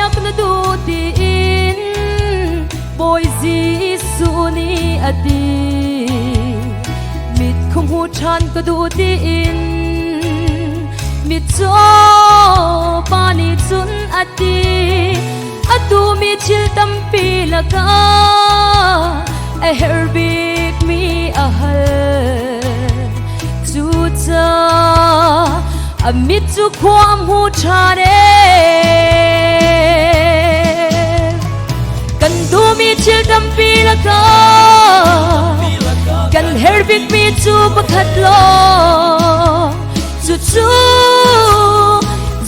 biak na dutin boy Giêsu ni adi mit không hu chan ka dutin mit cho pani chun adi atu mi chil tampi laka a herbik mi ahal chu cha amit chu khwam hu chane kan du mi chil tampi laka kan herbik mi chu pakhat lo chu chu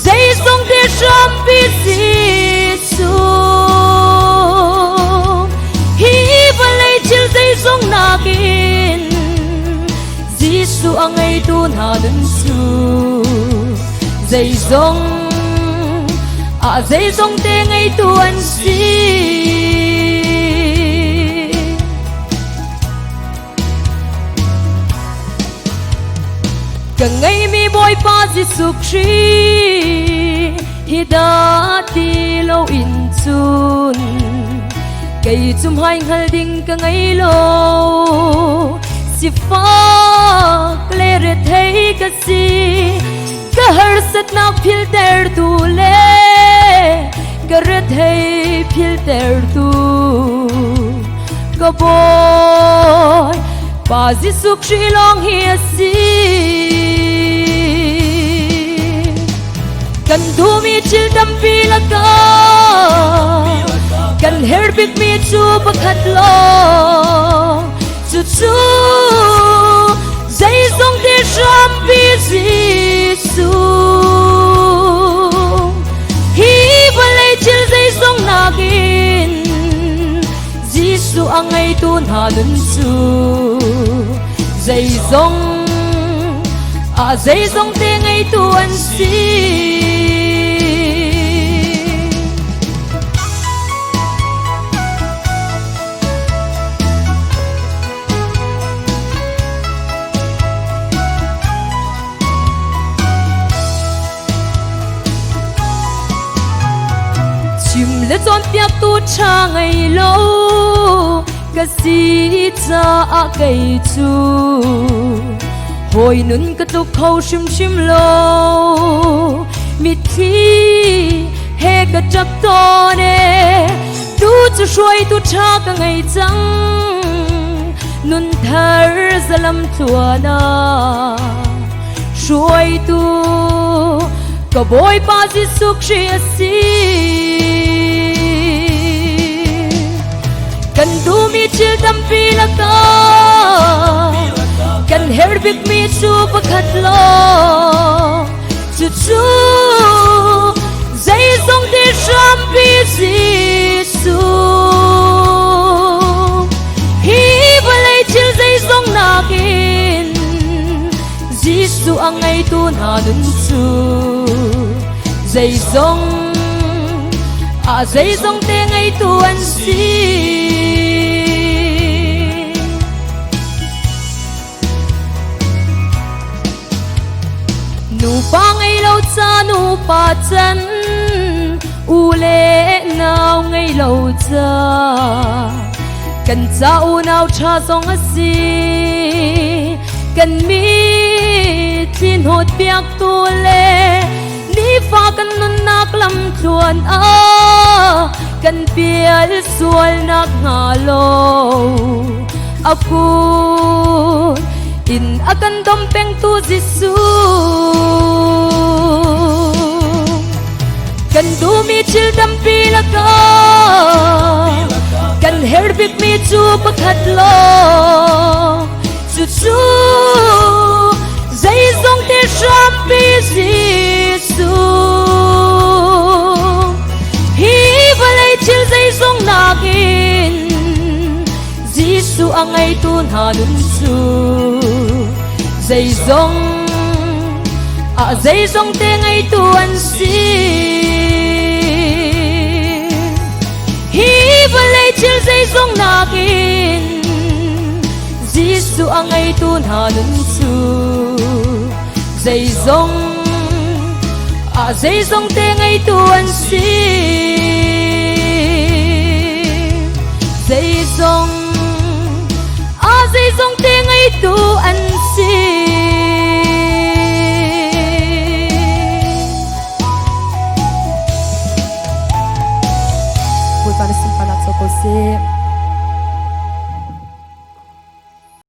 dây sông để sớm biết Giêsu hi và lấy chiều dây sông nakin Giêsu ang ay tuôn hà đơn su dây sông để ngay tuôn si cả ngày mi boy pa Giêsu Christ hi đã đi lâu in chun cây chum hai hal ding cả ngày lâu si fa clear thấy cái gì cả har sat na filter tu le cả thấy filter tu cả boy pa Giêsu Christ long hi si kan du mi chil tampi laka kan herbik mi chu pakhat lo chu chu dây sông để sớm biết Giêsu hi và lấy chil dây sông nakin Giêsu ang ay tuôn hà đơn su dây sông để ngay tuôn si chim lệ chọn piak tu cha ngày lâu cái gì cha cây chu hồi nun cái tục khâu sim lâu mi thi he cái chấp to nè tu cho xuôi tu cha cả ngày trắng nun thar zalam tua na xuôi tu có boy pa Giêsu Christ kan du mi chil tampi laka kan herbik mi chu pakhat lo chu chu dây sông để sớm biết Giêsu hi và lấy chil dây sông nakin Giêsu ang ay tuôn hà đơn su dây sông để ngay tuôn si nu pa ngay lâu cha nu pa chân u lệ nào ngay lâu cha cần cha u nào cha song asi cần mi tin hốt biak tu lệ ni fa kan nun nak lam chuan a kan pial sual nak ngalo aku in akan dompeng tu Giêsu kan du mi chil tampi laka kan herbik mi chu pakhat lo chu chu dây sông để sớm biết Giêsu hi và lấy chil dây sông nakin Giêsu ang ay tuôn hà đơn su dây sông để ngay tuôn si hi và lấy chil dây sông nakin Giêsu ang ay tuôn hà đơn su dây à dây dòng tê ngay tuần si dây dòng à dây dòng tê ngay tuần si Buổi para simpan atau kose